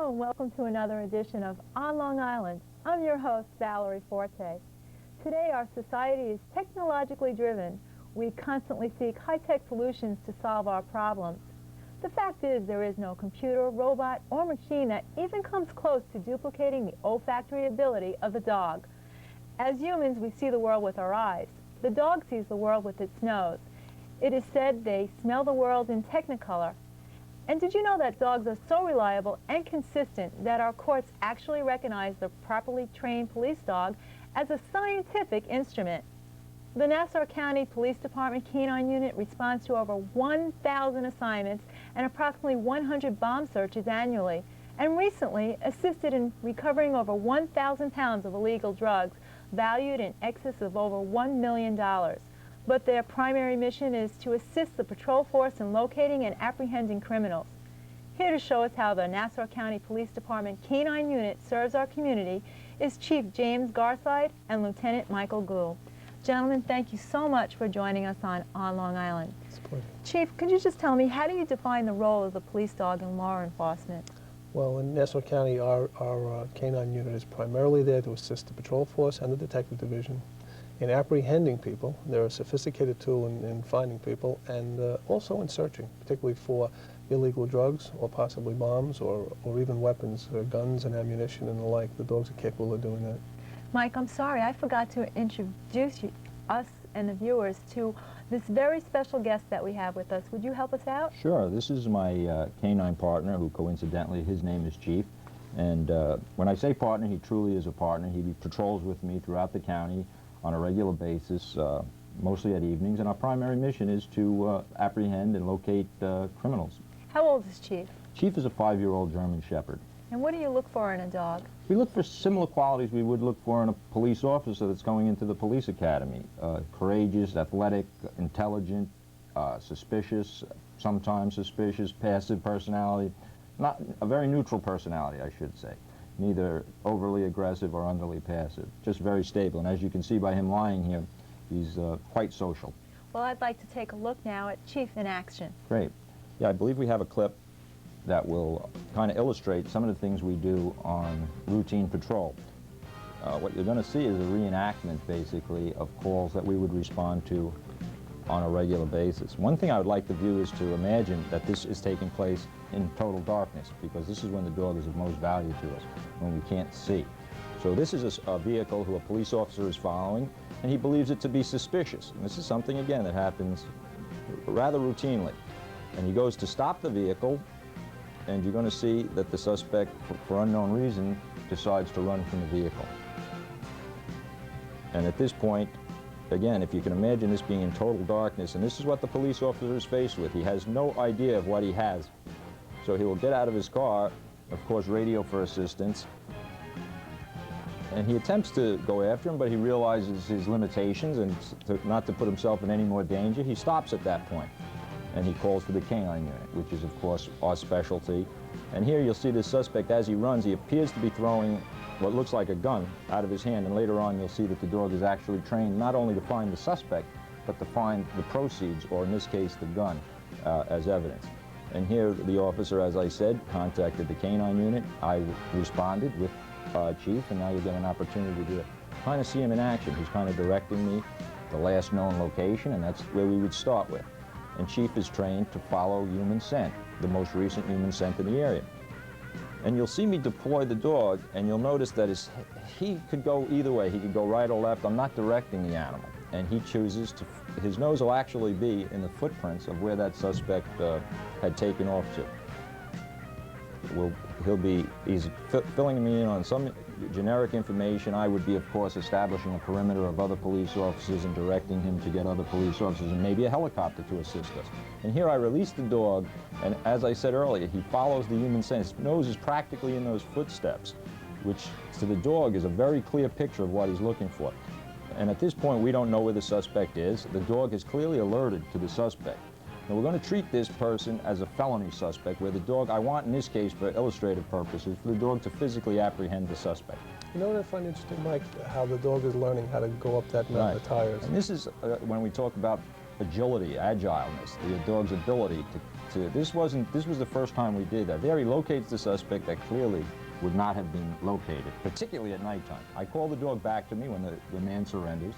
Hello and welcome to another edition of On Long Island. I'm your host, Valerie Forte. Today our society is technologically driven. We constantly seek high-tech solutions to solve our problems. The fact is there is no computer, robot, or machine that even comes close to duplicating the olfactory ability of the dog. As humans, we see the world with our eyes. The dog sees the world with its nose. It is said they smell the world in technicolor. And did you know that dogs are so reliable and consistent that our courts actually recognize the properly trained police dog as a scientific instrument? The Nassau County Police Department Canine Unit responds to over 1,000 assignments and approximately 100 bomb searches annually, and recently assisted in recovering over 1,000 pounds of illegal drugs valued in excess of over $1 million. But their primary mission is to assist the patrol force in locating and apprehending criminals. Here to show us how the Nassau County Police Department Canine Unit serves our community is Chief James Garside and Lieutenant Michael Gould. Gentlemen, thank you so much for joining us on Long Island. It's a pleasure. Chief, could you just tell me, how do you define the role of the police dog in law enforcement? Well, in Nassau County, our canine unit is primarily there to assist the patrol force and the detective division in apprehending people. They're a sophisticated tool in finding people, and also in searching, particularly for illegal drugs or possibly bombs or even weapons, guns and ammunition and the like. The dogs are capable of doing that. Mike, I'm sorry, I forgot to introduce us and the viewers to this very special guest that we have with us. Would you help us out? Sure. This is my canine partner, who coincidentally, his name is Chief. And when I say partner, he truly is a partner. He patrols with me throughout the county on a regular basis, mostly at evenings, and our primary mission is to apprehend and locate criminals. How old is Chief? Chief is a 5-year-old German Shepherd. And what do you look for in a dog? We look for similar qualities we would look for in a police officer that's going into the police academy. Courageous, athletic, intelligent, suspicious, sometimes suspicious, passive personality. Not a very neutral personality, I should say. Neither overly aggressive or underly passive, just very stable. And as you can see by him lying here, he's quite social. Well, I'd like to take a look now at Chief in action. Great. Yeah, I believe we have a clip that will kind of illustrate some of the things we do on routine patrol. What you're going to see is a reenactment, basically, of calls that we would respond to on a regular basis. One thing I would like the viewers to imagine that this is taking place in total darkness, because this is when the dog is of most value to us, when we can't see. So this is a vehicle who a police officer is following, and he believes it to be suspicious. And this is something, again, that happens rather routinely. And he goes to stop the vehicle, and you're going to see that the suspect, for unknown reason, decides to run from the vehicle. And at this point, again, if you can imagine this being in total darkness, and this is what the police officer is faced with. He has no idea of what he has. So he will get out of his car, of course, radio for assistance, and he attempts to go after him, but he realizes his limitations, and not to put himself in any more danger, he stops at that point. And he calls for the canine unit, which is, of course, our specialty. And here you'll see this suspect, as he runs, he appears to be throwing what looks like a gun out of his hand, and later on you'll see that the dog is actually trained not only to find the suspect, but to find the proceeds, or in this case, the gun, as evidence. And here the officer, as I said, contacted the canine unit. I responded with Chief, and now you get an opportunity to kind of see him in action. He's kind of directing me the last known location, and that's where we would start with. And Chief is trained to follow human scent, the most recent human scent in the area. And you'll see me deploy the dog, and you'll notice that he could go either way. He could go right or left. I'm not directing the animal. And he chooses to, his nose will actually be in the footprints of where that suspect had taken off to. He's filling me in on some generic information. I would be, of course, establishing a perimeter of other police officers and directing him to get other police officers and maybe a helicopter to assist us. And here I release the dog, and as I said earlier, he follows the human scent. His nose is practically in those footsteps, which to the dog is a very clear picture of what he's looking for. And at this point, we don't know where the suspect is. The dog is clearly alerted to the suspect. Now, we're going to treat this person as a felony suspect, where the dog, I want in this case for illustrative purposes, for the dog to physically apprehend the suspect. You know what I find interesting, Mike? How the dog is learning how to go up that mountain of tires. And this is when we talk about agility, agileness, the dog's ability this was the first time we did that. There he locates the suspect that clearly would not have been located, particularly at nighttime. I call the dog back to me when the man surrenders.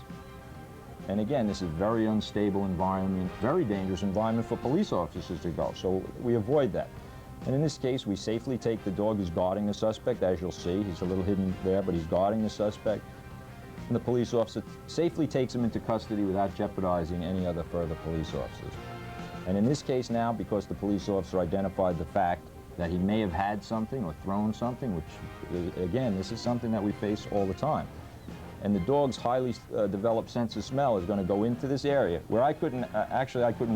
And again, this is a very unstable environment, very dangerous environment for police officers to go, so we avoid that. And in this case, we safely take the dog. He's guarding the suspect, as you'll see. He's a little hidden there, but he's guarding the suspect. And the police officer safely takes him into custody without jeopardizing any other further police officers. And in this case now, because the police officer identified the fact that he may have had something or thrown something, which, again, this is something that we face all the time. And the dog's highly developed sense of smell is going to go into this area where I couldn't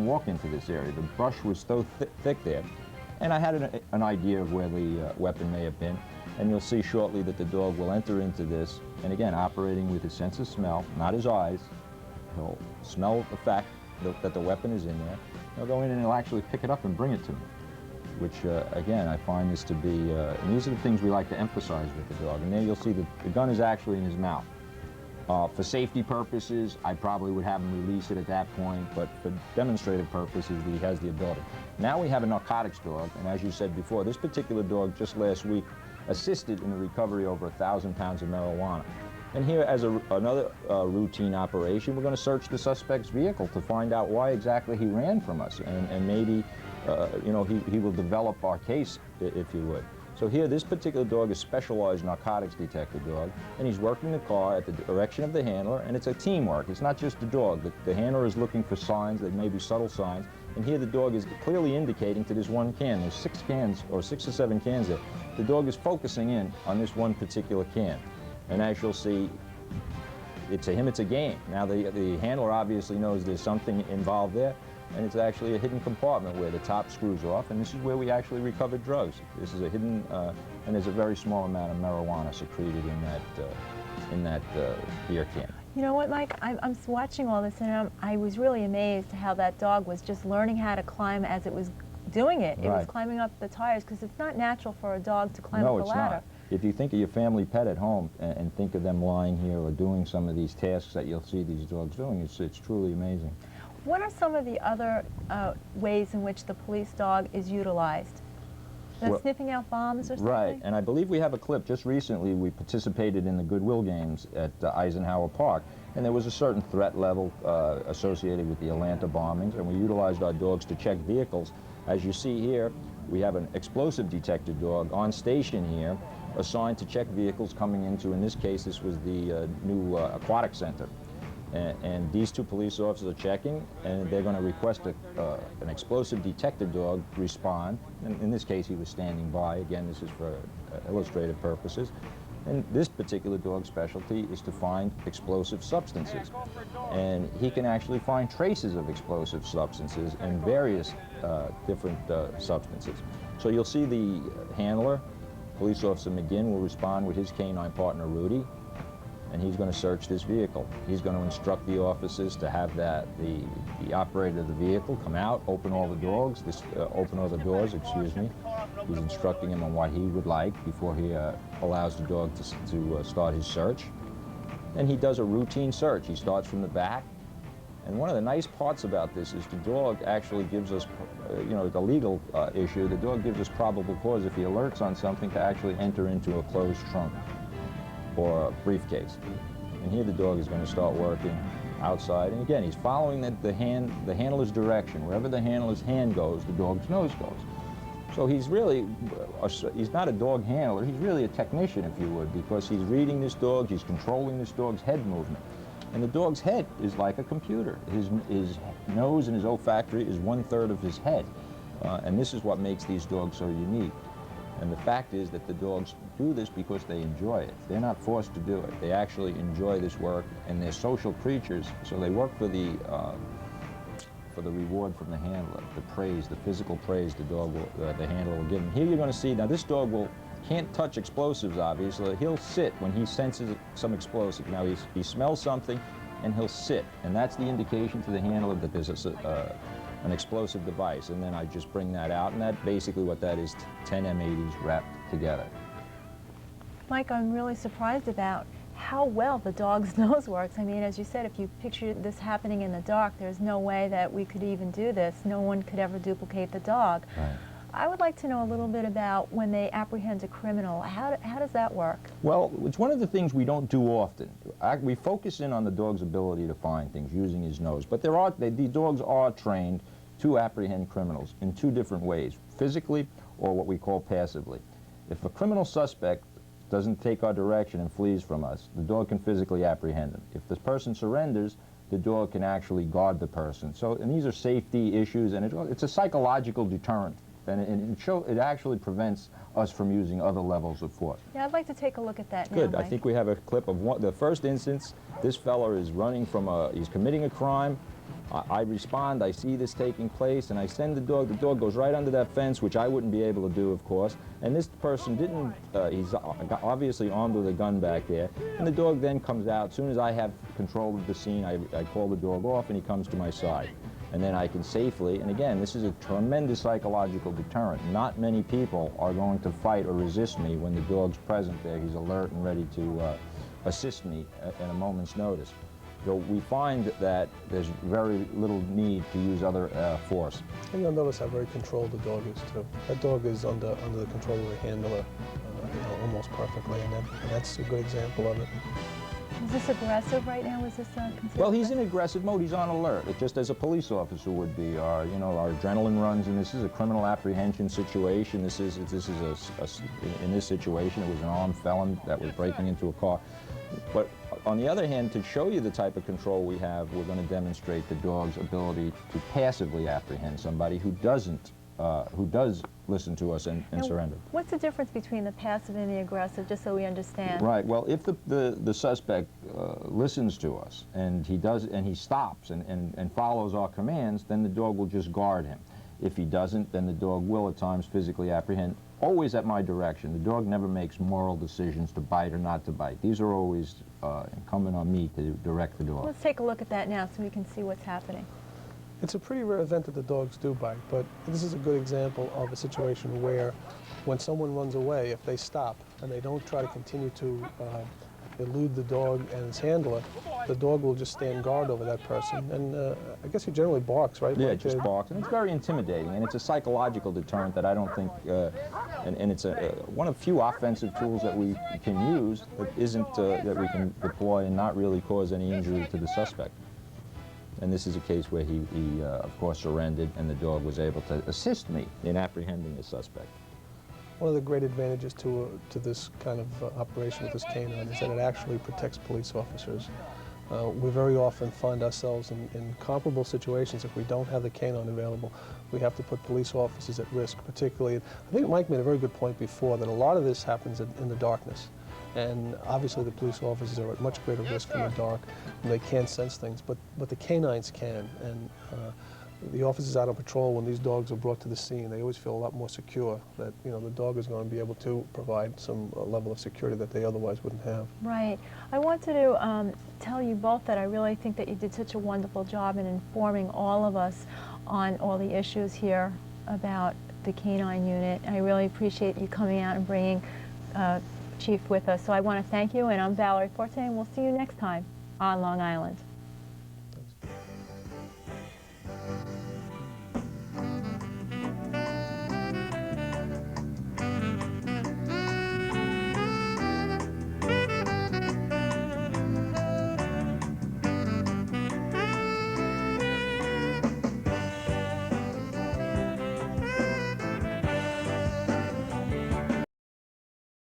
walk into this area. The brush was so thick there. And I had an idea of where the weapon may have been. And you'll see shortly that the dog will enter into this, and again, operating with his sense of smell, not his eyes. He'll smell the fact that the weapon is in there. He'll go in and he'll actually pick it up and bring it to me, which, again, I find this to be, and these are the things we like to emphasize with the dog. And there you'll see that the gun is actually in his mouth. For safety purposes, I probably would have him release it at that point, but for demonstrative purposes, he has the ability. Now we have a narcotics dog, and as you said before, this particular dog just last week assisted in the recovery of over 1,000 pounds of marijuana. And here, as another routine operation, we're going to search the suspect's vehicle to find out why exactly he ran from us, and maybe, you know, he will develop our case, if you would. So here, this particular dog is a specialized narcotics detective dog, and he's working the car at the direction of the handler, and it's a teamwork. It's not just the dog. The handler is looking for signs, that may be subtle signs, and here the dog is clearly indicating to this one can. There's 6 cans, or 6 or 7 cans there. The dog is focusing in on this one particular can. And as you'll see, to him it's a game. Now the handler obviously knows there's something involved there, and it's actually a hidden compartment where the top screws off, and this is where we actually recover drugs. This is a hidden, and there's a very small amount of marijuana secreted in that beer can. You know what, Mike? I'm watching all this, and I was really amazed how that dog was just learning how to climb as it was doing it. It was climbing up the tires, because it's not natural for a dog to climb up the ladder. No, it's not. If you think of your family pet at home and think of them lying here or doing some of these tasks that you'll see these dogs doing, it's truly amazing. What are some of the other ways in which the police dog is utilized? Sniffing out bombs or something? Right, and I believe we have a clip. Just recently we participated in the Goodwill games at Eisenhower Park, and there was a certain threat level associated with the Atlanta bombings, and we utilized our dogs to check vehicles. As you see here, we have an explosive detector dog on station here, assigned to check vehicles coming into, in this case, this was the new aquatic center. And these 2 police officers are checking, and they're going to request an explosive detector dog respond. And in this case, he was standing by. Again, this is for illustrative purposes. And this particular dog's specialty is to find explosive substances. And he can actually find traces of explosive substances and various different substances. So you'll see the handler, Police Officer McGinn, will respond with his canine partner, Rudy, and he's going to search this vehicle. He's going to instruct the officers to have the operator of the vehicle come out, open all the doors, excuse me. He's instructing him on what he would like before he allows the dog to start his search. And he does a routine search. He starts from the back. And one of the nice parts about this is the dog actually gives us, you know, the legal issue, the dog gives us probable cause if he alerts on something to actually enter into a closed trunk or a briefcase. And here the dog is going to start working outside. And again, he's following the handler's direction. Wherever the handler's hand goes, the dog's nose goes. So he's really, he's not a dog handler, he's really a technician, if you would, because he's reading this dog, he's controlling this dog's head movement. And the dog's head is like a computer. His nose and his olfactory is 1/3 of his head. And this is what makes these dogs so unique. And the fact is that the dogs do this because they enjoy it. They're not forced to do it. They actually enjoy this work, and they're social creatures, so they work for the reward from the handler, the praise, the physical praise the handler will give him. Here you're going to see, now this dog can't touch explosives, obviously. He'll sit when he senses some explosive. Now he smells something, and he'll sit, and that's the indication to the handler that there's an explosive device. And then I just bring that out, and that basically what that is, 10 M80s wrapped together. Mike, I'm really surprised about how well the dog's nose works. I mean, as you said, if you picture this happening in the dark, there's no way that we could even do this. No one could ever duplicate the dog. Right. I would like to know a little bit about when they apprehend a criminal. How does that work? Well, it's one of the things we don't do often. We focus in on the dog's ability to find things using his nose, but these dogs are trained to apprehend criminals in two different ways, physically or what we call passively. If a criminal suspect doesn't take our direction and flees from us, the dog can physically apprehend him. If the person surrenders, the dog can actually guard the person. So, and these are safety issues, and it's a psychological deterrent. And it actually prevents us from using other levels of force. Yeah, I'd like to take a look at that now, Good. Mike. I think we have a clip of the first instance. This fella is running from he's committing a crime. I respond, I see this taking place, and I send the dog. The dog goes right under that fence, which I wouldn't be able to do, of course. And this person didn't, he's obviously armed with a gun back there. And the dog then comes out. As soon as I have control of the scene, I call the dog off, and he comes to my side. And then I can safely, and again, this is a tremendous psychological deterrent. Not many people are going to fight or resist me when the dog's present there. He's alert and ready to assist me at a moment's notice. So we find that there's very little need to use other force. And you'll notice how very controlled the dog is too. That dog is under the control of the handler almost perfectly, and that's a good example of it. Is this aggressive right now? Is this considered? Well, he's in aggressive mode. He's on alert, just as a police officer would be. Our adrenaline runs, and this is a criminal apprehension situation. In this situation, it was an armed felon that was breaking into a car. But on the other hand, to show you the type of control we have, we're going to demonstrate the dog's ability to passively apprehend somebody who does listen to us and surrender. What's the difference between the passive and the aggressive, just so we understand? Right. Well, if the suspect listens to us and he stops and follows our commands, then the dog will just guard him. If he doesn't, then the dog will at times physically apprehend, always at my direction. The dog never makes moral decisions to bite or not to bite. These are always incumbent on me to direct the dog. Let's take a look at that now so we can see what's happening. It's a pretty rare event that the dogs do bite, but this is a good example of a situation where when someone runs away, if they stop and they don't try to continue to elude the dog and its handler, the dog will just stand guard over that person. And I guess he generally barks, right? Yeah, it just barks. And it's very intimidating, and it's a psychological deterrent that I don't think, and it's one of few offensive tools that we can use that isn't, that we can deploy and not really cause any injury to the suspect. And this is a case where he of course, surrendered, and the dog was able to assist me in apprehending the suspect. One of the great advantages to this kind of operation with this canine is that it actually protects police officers. We very often find ourselves in comparable situations. If we don't have the canine available, we have to put police officers at risk, particularly. I think Mike made a very good point before that a lot of this happens in the darkness. And obviously the police officers are at much greater risk in the dark, and they can't sense things, but the canines can. And the officers out on patrol, when these dogs are brought to the scene, they always feel a lot more secure that the dog is going to be able to provide some level of security that they otherwise wouldn't have. Right. I wanted to tell you both that I really think that you did such a wonderful job in informing all of us on all the issues here about the canine unit. I really appreciate you coming out and bringing Chief with us. So I want to thank you, and I'm Valerie Forte, and we'll see you next time on Long Island.